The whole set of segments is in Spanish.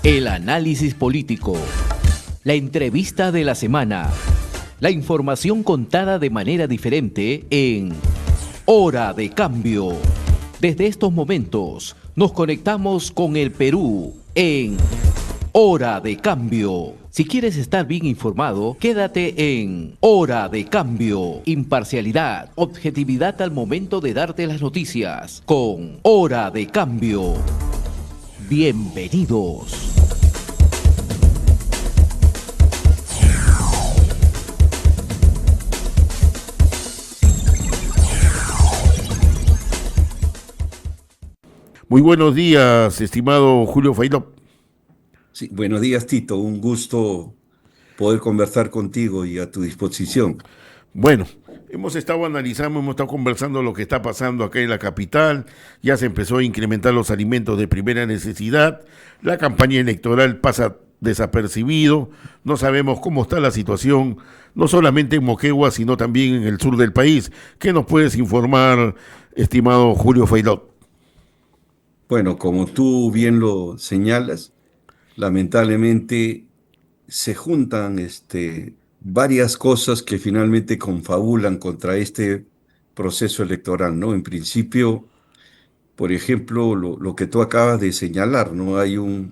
El análisis político, la entrevista de la semana, la información contada de manera diferente en Hora de Cambio. Desde estos momentos nos conectamos con el Perú en Hora de Cambio. Si quieres estar bien informado, quédate en Hora de Cambio. Imparcialidad, objetividad al momento de darte las noticias con Hora de Cambio. Bienvenidos. Muy buenos días, estimado Julio Failó. Sí, buenos días, Tito. Un gusto poder conversar contigo y a tu disposición. Bueno, hemos estado conversando lo que está pasando acá en la capital. Ya se empezó a incrementar los alimentos de primera necesidad. La campaña electoral pasa desapercibido. No sabemos cómo está la situación, no solamente en Moquegua, sino también en el sur del país. ¿Qué nos puedes informar, estimado Julio Failó? Bueno, como tú bien lo señalas, lamentablemente se juntan varias cosas que finalmente confabulan contra este proceso electoral, ¿no? En principio, por ejemplo, lo que tú acabas de señalar, ¿no? Hay un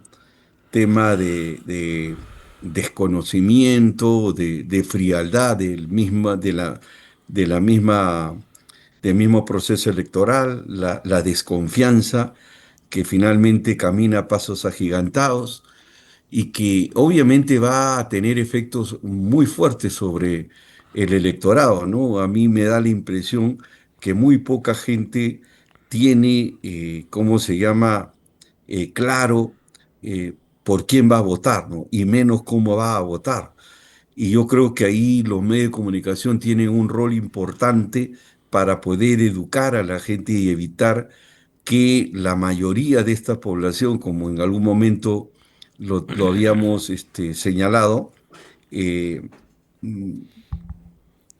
tema de desconocimiento, de frialdad de la misma, del mismo proceso electoral, la desconfianza que finalmente camina a pasos agigantados y que obviamente va a tener efectos muy fuertes sobre el electorado, ¿no? A mí me da la impresión que muy poca gente tiene, ¿cómo se llama?, claro eh, por quién va a votar, ¿no? Y menos cómo va a votar. Y yo creo que ahí los medios de comunicación tienen un rol importante para poder educar a la gente y evitar que la mayoría de esta población, como en algún momento lo habíamos señalado, eh, mm,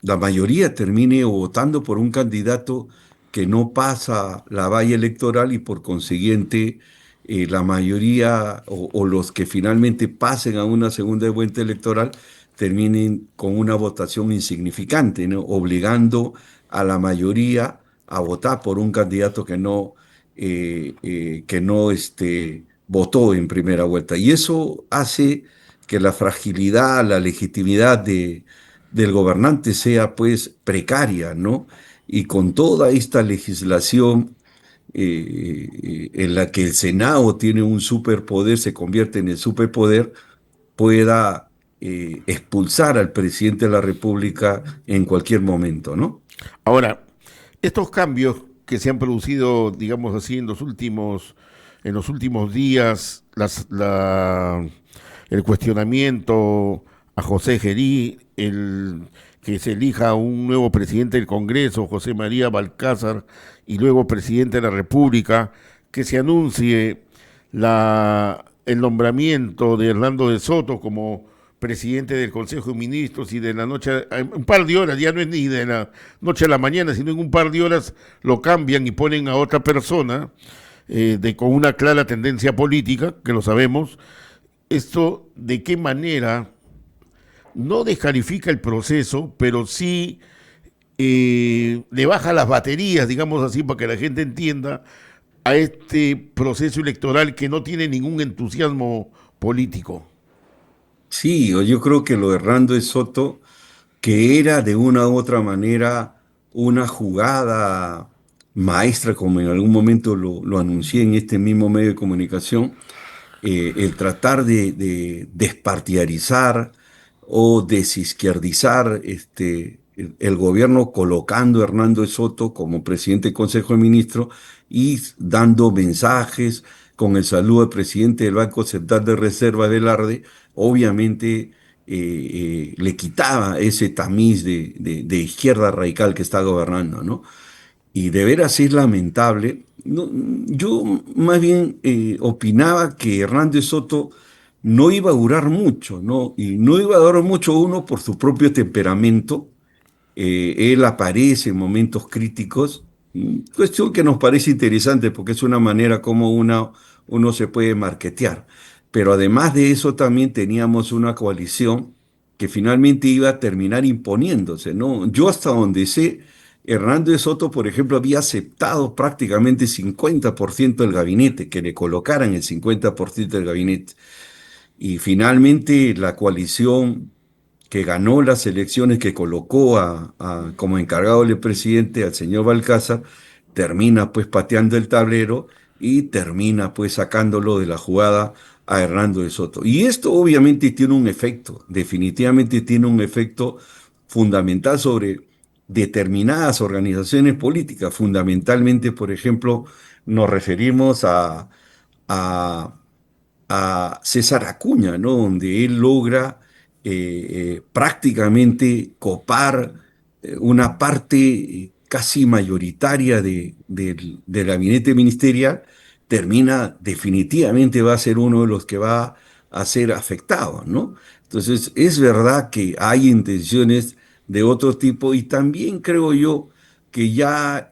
la mayoría termine votando por un candidato que no pasa la valla electoral y por consiguiente la mayoría o los que finalmente pasen a una segunda vuelta electoral terminen con una votación insignificante, ¿no? Obligando a la mayoría a votar por un candidato que no votó en primera vuelta. Y eso hace que la fragilidad, la legitimidad del gobernante sea pues precaria, ¿no? Y con toda esta legislación en la que el Senado tiene un superpoder, se convierte en el superpoder, pueda expulsar al presidente de la República en cualquier momento, ¿no? Ahora, estos cambios que se han producido, digamos así, en los últimos días, el cuestionamiento a José Gerí, el que se elija un nuevo presidente del Congreso, José María Balcázar, y luego presidente de la República, que se anuncie el nombramiento de Hernando de Soto como presidente del Consejo de Ministros y de la noche, en un par de horas, ya no es ni de la noche a la mañana, sino en un par de horas lo cambian y ponen a otra persona con una clara tendencia política, que lo sabemos. Esto, ¿de qué manera no descalifica el proceso, pero sí le baja las baterías, digamos así, para que la gente entienda, a este proceso electoral que no tiene ningún entusiasmo político? Sí, yo creo que lo de Hernando de Soto, que era de una u otra manera una jugada maestra, como en algún momento lo anuncié en este mismo medio de comunicación, el tratar de despartidarizar o desizquierdizar el gobierno colocando a Hernando de Soto como presidente del Consejo de Ministros y dando mensajes con el saludo del presidente del Banco Central de Reserva, Velarde, obviamente le quitaba ese tamiz de izquierda radical que está gobernando, ¿no? Y de veras es lamentable. No, yo más bien opinaba que Hernández Soto no iba a durar mucho, ¿no? Y no iba a durar mucho uno por su propio temperamento. Él aparece en momentos críticos, cuestión que nos parece interesante porque es una manera como uno se puede marketear. pero además de eso también teníamos una coalición que finalmente iba a terminar imponiéndose, ¿no? Yo hasta donde sé, Hernando de Soto, por ejemplo, había aceptado prácticamente 50% del gabinete, que le colocaran el 50% del gabinete. Y finalmente la coalición que ganó las elecciones, que colocó como encargado del presidente al señor Balcázar, termina pues pateando el tablero y termina pues sacándolo de la jugada a Hernando de Soto. Y esto obviamente tiene un efecto, definitivamente tiene un efecto fundamental sobre determinadas organizaciones políticas. Fundamentalmente, por ejemplo, nos referimos a César Acuña, ¿no? Donde él logra prácticamente copar una parte casi mayoritaria del gabinete ministerial, termina definitivamente va a ser uno de los que va a ser afectado, ¿no? Entonces, es verdad que hay intenciones de otro tipo y también creo yo que ya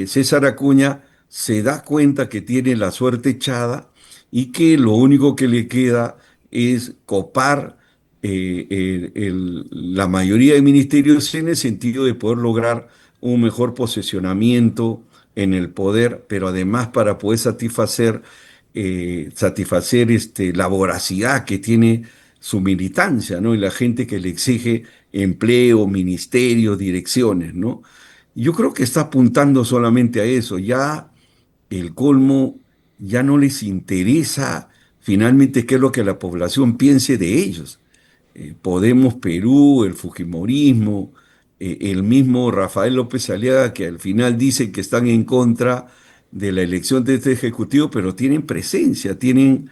César Acuña se da cuenta que tiene la suerte echada y que lo único que le queda es copar la mayoría de ministerios en el sentido de poder lograr un mejor posicionamiento en el poder, pero además para poder satisfacer la voracidad que tiene su militancia, ¿no? Y la gente que le exige empleo, ministerios, direcciones, ¿no? Yo creo que está apuntando solamente a eso. Ya el colmo ya no les interesa finalmente qué es lo que la población piense de ellos. Podemos Perú, el Fujimorismo, el mismo Rafael López Aliaga, que al final dicen que están en contra de la elección de este Ejecutivo, pero tienen presencia, tienen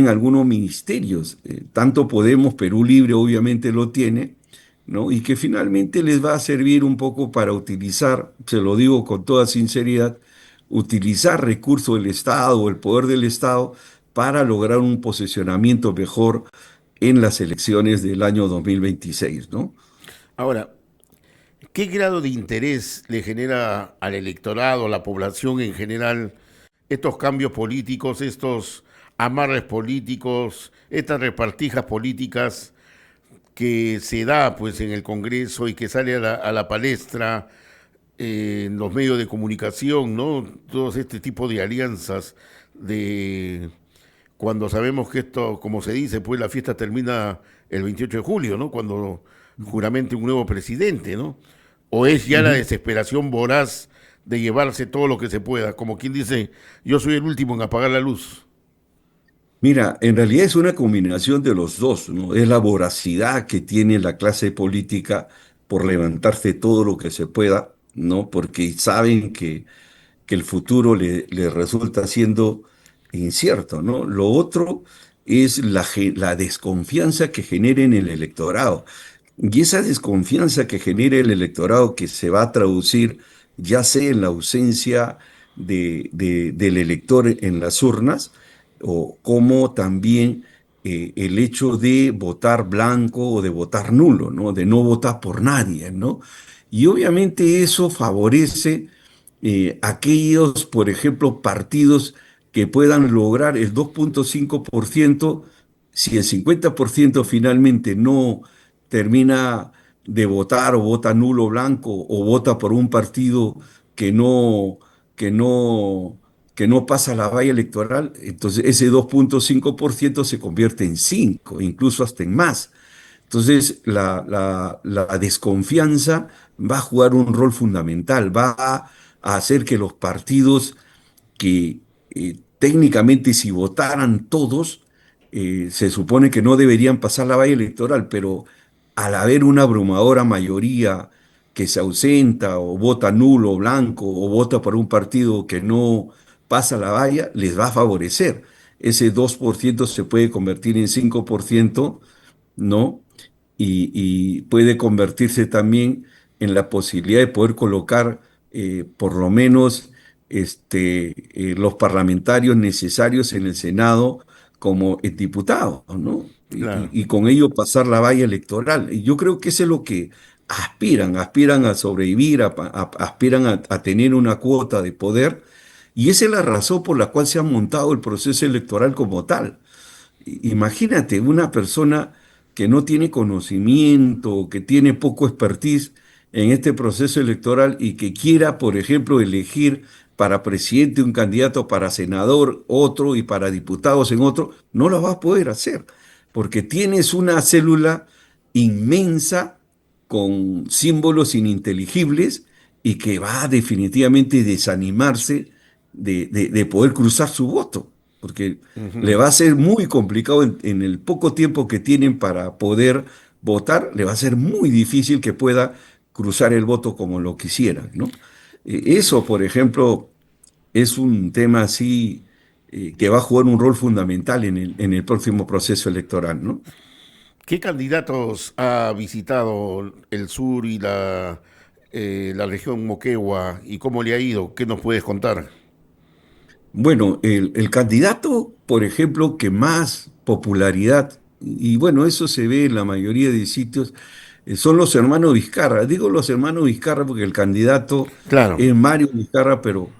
algunos ministerios. Tanto Podemos, Perú Libre obviamente lo tiene, ¿no? Y que finalmente les va a servir un poco para utilizar, se lo digo con toda sinceridad, utilizar recursos del Estado, el poder del Estado, para lograr un posicionamiento mejor en las elecciones del año 2026, ¿no? Ahora, ¿qué grado de interés le genera al electorado, a la población en general, estos cambios políticos, estos amarres políticos, estas repartijas políticas que se da pues en el Congreso y que sale a la palestra en los medios de comunicación, ¿no? Todo este tipo de alianzas de cuando sabemos que esto, como se dice, pues la fiesta termina el 28 de julio, ¿no? Cuando juramente un nuevo presidente, ¿no? O es ya la Ujú. desesperación voraz de llevarse todo lo que se pueda, como quien dice, yo soy el último en apagar la luz. Mira, en realidad es una combinación de los dos, ¿no? Es la voracidad que tiene la clase política por levantarse todo lo que se pueda, ¿no? Porque saben que el futuro le resulta siendo incierto, ¿no? Lo otro es la desconfianza que genera en el electorado. Y esa desconfianza que genera el electorado que se va a traducir ya sea en la ausencia del elector en las urnas, o como también el hecho de votar blanco o de votar nulo, ¿no? De no votar por nadie, ¿no? Y obviamente eso favorece aquellos, por ejemplo, partidos que puedan lograr el 2,5%, si el 50% finalmente no termina de votar o vota nulo o blanco o vota por un partido que no, que no, que no pasa la valla electoral, entonces ese 2,5% se convierte en 5, incluso hasta en más. Entonces, la desconfianza va a jugar un rol fundamental, va a hacer que los partidos que técnicamente si votaran todos, se supone que no deberían pasar la valla electoral, pero al haber una abrumadora mayoría que se ausenta o vota nulo o blanco o vota por un partido que no pasa la valla, les va a favorecer. Ese 2% se puede convertir en 5%, ¿no? Y puede convertirse también en la posibilidad de poder colocar por lo menos los parlamentarios necesarios en el Senado como diputados, ¿no? Claro. Y con ello pasar la valla electoral. Y yo creo que eso es lo que aspiran a sobrevivir, aspiran a tener una cuota de poder. Y esa es la razón por la cual se ha montado el proceso electoral como tal. imagínate una persona que no tiene conocimiento, que tiene poco expertise en este proceso electoral y que quiera, por ejemplo, elegir para presidente un candidato, para senador otro y para diputados en otro, no lo va a poder hacer, porque tienes una célula inmensa con símbolos ininteligibles y que va a definitivamente desanimarse de poder cruzar su voto, porque le va a ser muy complicado en el poco tiempo que tienen para poder votar, le va a ser muy difícil que pueda cruzar el voto como lo quisieran, ¿no? Eso, por ejemplo, es un tema así que va a jugar un rol fundamental en el próximo proceso electoral, ¿no? ¿Qué candidatos ha visitado el sur y la región Moquegua y cómo le ha ido? ¿Qué nos puedes contar? Bueno, el candidato, por ejemplo, que más popularidad, y bueno, eso se ve en la mayoría de sitios, son los hermanos Vizcarra. Digo los hermanos Vizcarra porque el candidato Claro, es Mario Vizcarra, pero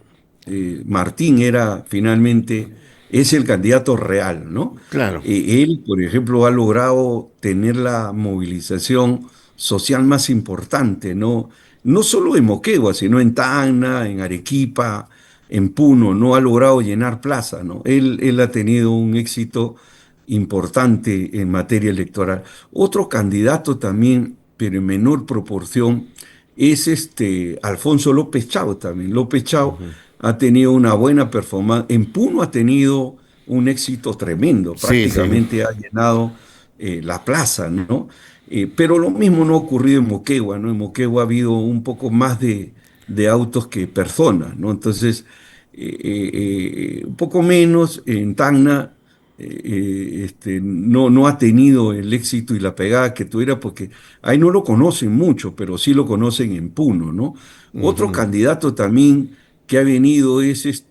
Martín era finalmente, es el candidato real, ¿no? claro. Él, por ejemplo, ha logrado tener la movilización social más importante, ¿no? No solo en Moquegua, sino en Tacna, en Arequipa, en Puno, no ha logrado llenar plaza, ¿no? Él ha tenido un éxito importante en materia electoral. Otro candidato también, pero en menor proporción, es Alfonso López Chao también. López Chao ha tenido una buena performance. En Puno ha tenido un éxito tremendo, Sí, sí. prácticamente ha llenado la plaza, ¿no? Pero lo mismo no ha ocurrido en Moquegua, ¿no? En Moquegua ha habido un poco más de autos que personas, ¿no? Entonces, un poco menos en Tacna, no ha tenido el éxito y la pegada que tuviera, porque ahí no lo conocen mucho, pero sí lo conocen en Puno, ¿no? Otro Ujú. candidato también que ha venido es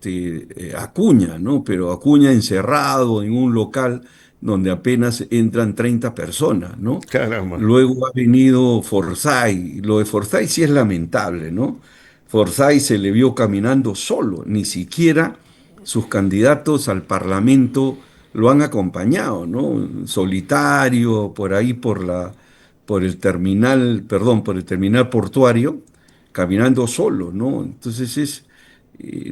Acuña, ¿no? Pero Acuña encerrado en un local donde apenas entran 30 personas, ¿no? Caramba. Luego ha venido Forsyth. Lo de Forsyth sí es lamentable, ¿no? Forsyth se le vio caminando solo, ni siquiera sus candidatos al Parlamento lo han acompañado, ¿no? Solitario, por ahí por el terminal, perdón, por el terminal portuario, caminando solo, ¿no? Entonces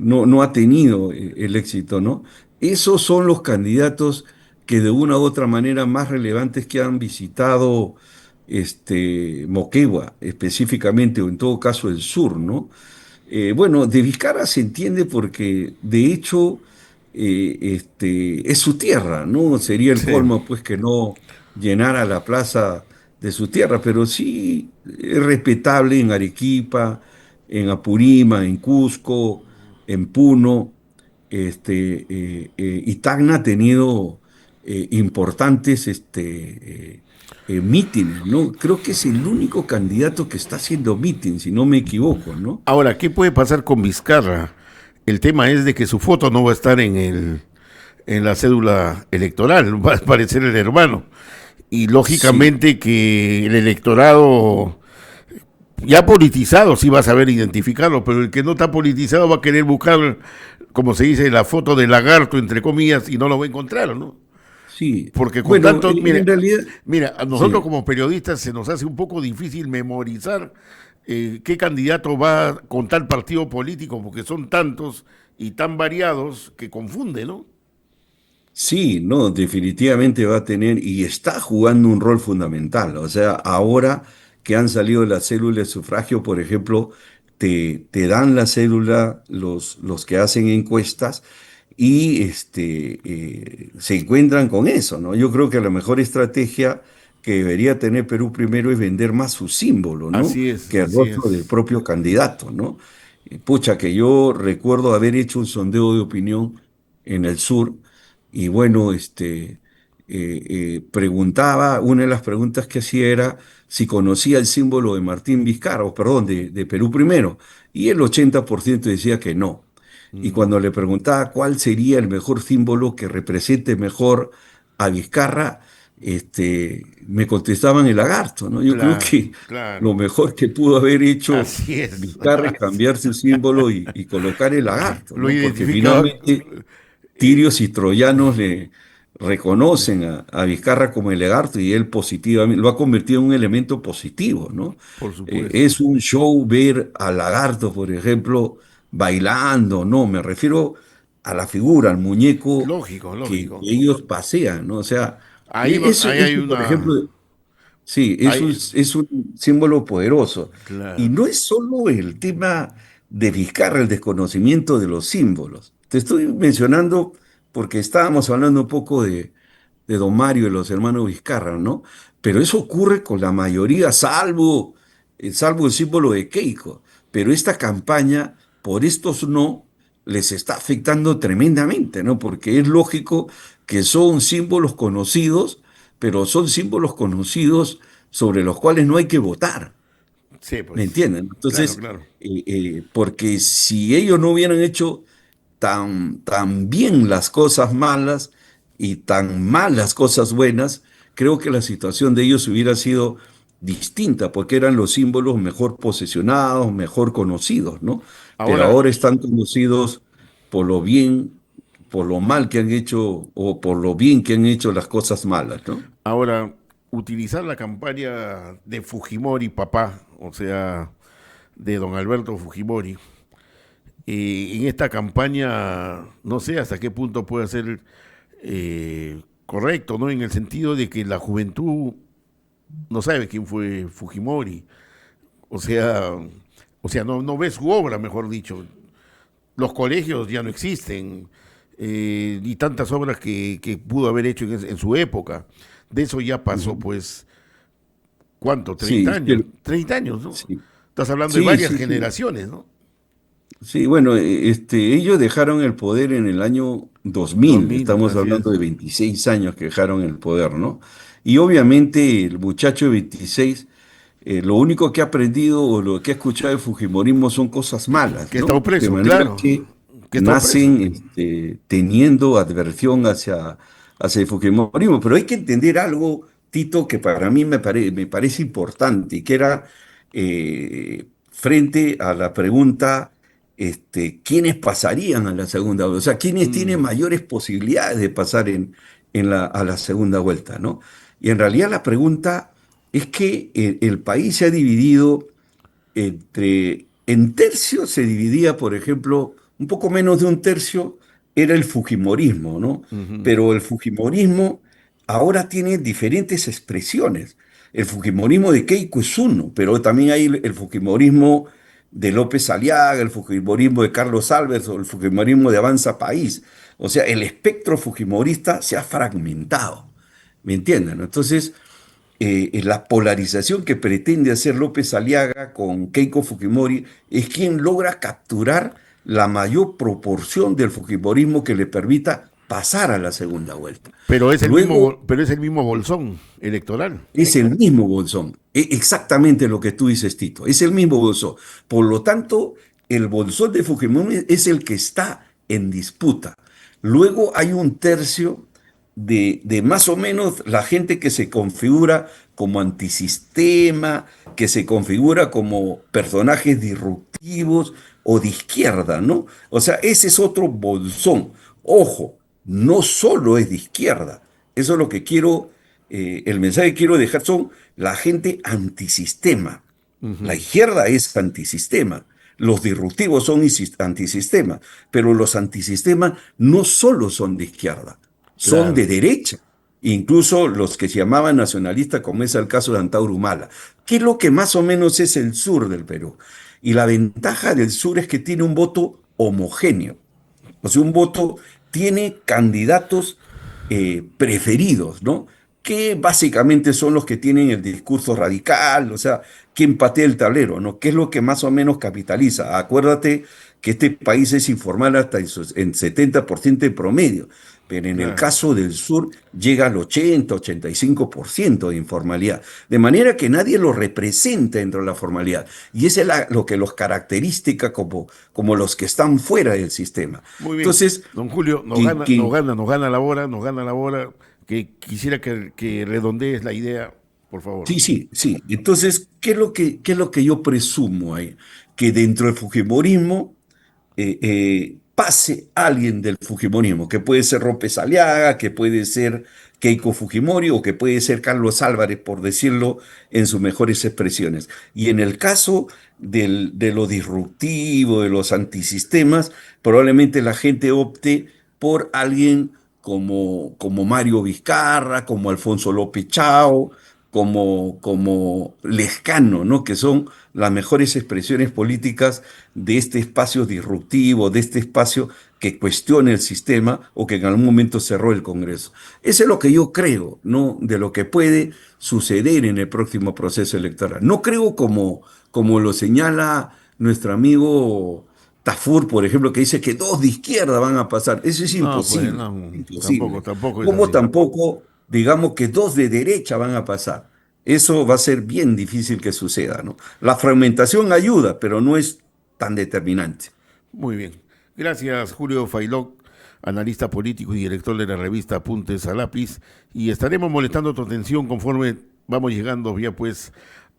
no ha tenido el éxito, ¿no? Esos son los candidatos que de una u otra manera más relevantes que han visitado Moquegua específicamente, o en todo caso el sur, ¿no? Bueno, de Vizcarra se entiende porque de hecho es su tierra, ¿no? Sería el Sí. colmo pues que no llenara la plaza de su tierra, pero sí es respetable en Arequipa, en Apurima, en Cusco, en Puno, y Tacna ha tenido importantes mítines, ¿no? Creo que es el único candidato que está haciendo mítines, si no me equivoco, ¿no? Ahora, ¿qué puede pasar con Vizcarra? El tema es de que su foto no va a estar en la cédula electoral, va a aparecer el hermano. Y Sí, lógicamente que el electorado ya politizado sí va a saber identificarlo, pero el que no está politizado va a querer buscar, como se dice, la foto del lagarto, entre comillas, y no lo va a encontrar, ¿no? sí. Porque con Bueno, tanto, en realidad, mira, a nosotros sí. como periodistas se nos hace un poco difícil memorizar qué candidato va con tal partido político, porque son tantos y tan variados que confunde, ¿no? Sí, no, definitivamente va a tener y está jugando un rol fundamental. O sea, ahora que han salido las células de sufragio, por ejemplo, te dan la célula los que hacen encuestas y se encuentran con eso, ¿no? Yo creo que la mejor estrategia que debería tener Perú primero es vender más su símbolo, ¿no? Así es, Que el así rostro es. del propio candidato, ¿no? Pucha, que yo recuerdo haber hecho un sondeo de opinión en el sur y bueno, preguntaba, una de las preguntas que hacía era si conocía el símbolo de Martín Vizcarra, o perdón, de Perú Primero, y el 80% decía que no. Y cuando le preguntaba cuál sería el mejor símbolo que represente mejor a Vizcarra, me contestaban el lagarto, ¿no? Yo creo Claro, que lo claro. mejor que pudo haber hecho Así es. Vizcarra es cambiar su símbolo y colocar el lagarto, Lo ¿no? Porque identificaba. finalmente tirios y troyanos reconocen a Vizcarra como el lagarto y él positivamente lo ha convertido en un elemento positivo, ¿no? Por supuesto. Es un show ver al lagarto, por ejemplo, bailando, no, me refiero a la figura, al muñeco Lógico, que lógico. ellos pasean, ¿no? O sea, Ahí, ahí hay por una... ejemplo, sí, Ahí, es un símbolo poderoso. Y claro. no es solo el tema de Vizcarra, el desconocimiento de los símbolos. Te estoy mencionando porque estábamos hablando un poco de Don Mario y los hermanos Vizcarra, ¿no? Pero eso ocurre con la mayoría, salvo el símbolo de Keiko. Pero esta campaña, por estos no, les está afectando tremendamente, ¿no? Porque es lógico que son símbolos conocidos, pero son símbolos conocidos sobre los cuales no hay que votar. Sí, ¿Me pues. entienden? Claro, Entonces, claro. porque si ellos no hubieran hecho tan bien las cosas malas y tan mal las cosas buenas, creo que la situación de ellos hubiera sido distinta, porque eran los símbolos mejor posesionados, mejor conocidos, ¿no? Pero Ahora, ahora están conocidos por lo bien, por lo mal que han hecho o por lo bien que han hecho las cosas malas, ¿no? ahora, utilizar la campaña de Fujimori, papá, o sea, de don Alberto Fujimori, en esta campaña, no sé hasta qué punto puede ser correcto, ¿no? En el sentido de que la juventud no sabe quién fue Fujimori, o sea, no ve su obra, mejor dicho. Los colegios ya no existen, y tantas obras que pudo haber hecho en su época. De eso ya pasó, Ujú. pues, ¿cuánto? Sí, 30 años. 30 años, ¿no? sí, Estás hablando de sí, varias sí, sí. generaciones, ¿no? Sí, bueno, ellos dejaron el poder en el año 2000. 2000, Estamos así es. hablando de 26 años que dejaron el poder, ¿no? Y obviamente el muchacho de 26, lo único que ha aprendido o lo que ha escuchado de Fujimorismo son cosas malas, Que está ¿no? De preso, manera claro. que Que está preso. nacen teniendo adversión hacia el Fujimorismo. Pero hay que entender algo, Tito, que para mí me parece importante y que era frente a la pregunta quiénes pasarían a la segunda vuelta, o sea, quiénes tienen Mm, mayores posibilidades de pasar a la segunda vuelta, ¿no? Y en realidad la pregunta es que el país se ha dividido en tercios se dividía, por ejemplo, un poco menos de un tercio era el Fujimorismo, ¿no? ujú. Pero el Fujimorismo ahora tiene diferentes expresiones. El Fujimorismo de Keiko es uno, pero también hay el Fujimorismo de López Aliaga, el Fujimorismo de Carlos Alves o el Fujimorismo de Avanza País. O sea, el espectro fujimorista se ha fragmentado. ¿Me entienden? Entonces, la polarización que pretende hacer López Aliaga con Keiko Fujimori es quien logra capturar la mayor proporción del Fujimorismo que le permita pasar a la segunda vuelta. Luego Pero es el mismo bolsón electoral. es el mismo Bolsón, exactamente lo que tú dices, Tito, es el mismo Bolsón. Por lo tanto, el Bolsón de Fujimori es el que está en disputa. Luego hay un tercio de más o menos la gente que se configura como antisistema, que se configura como personajes disruptivos o de izquierda, ¿no? O sea, ese es otro Bolsón. Ojo, no solo es de izquierda. Eso es lo que quiero, el mensaje que quiero dejar son la gente antisistema. La Ujú. izquierda es antisistema. Los disruptivos son antisistema, pero los antisistemas no solo son de izquierda, son Claro. de derecha. Incluso los que se llamaban nacionalistas, como es el caso de Antauro Humala, que es lo que más o menos es el sur del Perú. Y la ventaja del sur es que tiene un voto homogéneo. O sea, un voto tiene candidatos preferidos, ¿no? Que básicamente son los que tienen el discurso radical, o sea, quien patea el tablero, ¿no? ¿Qué es lo que más o menos capitaliza? Acuérdate que este país es informal hasta en 70% de promedio, pero en el Claro. caso del sur llega al 85% de informalidad, de manera que nadie lo representa dentro de la formalidad. Y eso es lo que los caracteriza como los que están fuera del sistema. Muy bien. Entonces, Don Julio, que, que- nos gana la hora, nos gana la hora. Que quisiera que redondees la idea, por favor. sí, sí, sí. Entonces, ¿qué es lo que yo presumo ahí? Que dentro del Fujimorismo pase alguien del Fujimorismo, que puede ser López Aliaga, que puede ser Keiko Fujimori o que puede ser Carlos Álvarez, por decirlo en sus mejores expresiones. Y en el caso de lo disruptivo, de los antisistemas, probablemente la gente opte por alguien como Mario Vizcarra, como Alfonso López Chao, como Lescano, ¿no? Que son las mejores expresiones políticas de este espacio disruptivo, de este espacio que cuestiona el sistema o que en algún momento cerró el Congreso. Eso es lo que yo creo, ¿no? De lo que puede suceder en el próximo proceso electoral. No creo como lo señala nuestro amigo Tafur, por ejemplo, que dice que dos de izquierda van a pasar. Eso es No, pues imposible, no, imposible. tampoco es Como así. tampoco, digamos que dos de derecha van a pasar. Eso va a ser bien difícil que suceda, ¿no? La fragmentación ayuda, pero no es tan determinante. Muy bien. Gracias, Julio Failoc, analista político y director de la revista Apuntes a Lápiz. Y estaremos molestando tu atención conforme vamos llegando ya pues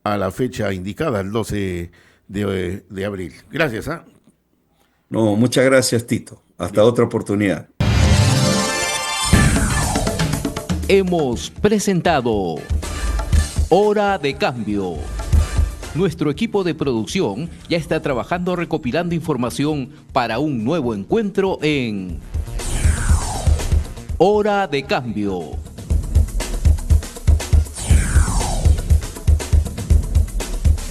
a la fecha indicada, el 12 de abril. Gracias, ¿ah? No, muchas gracias, Tito. Hasta Bien. otra oportunidad. Hemos presentado Hora de Cambio. Nuestro equipo de producción ya está trabajando recopilando información para un nuevo encuentro en Hora de Cambio.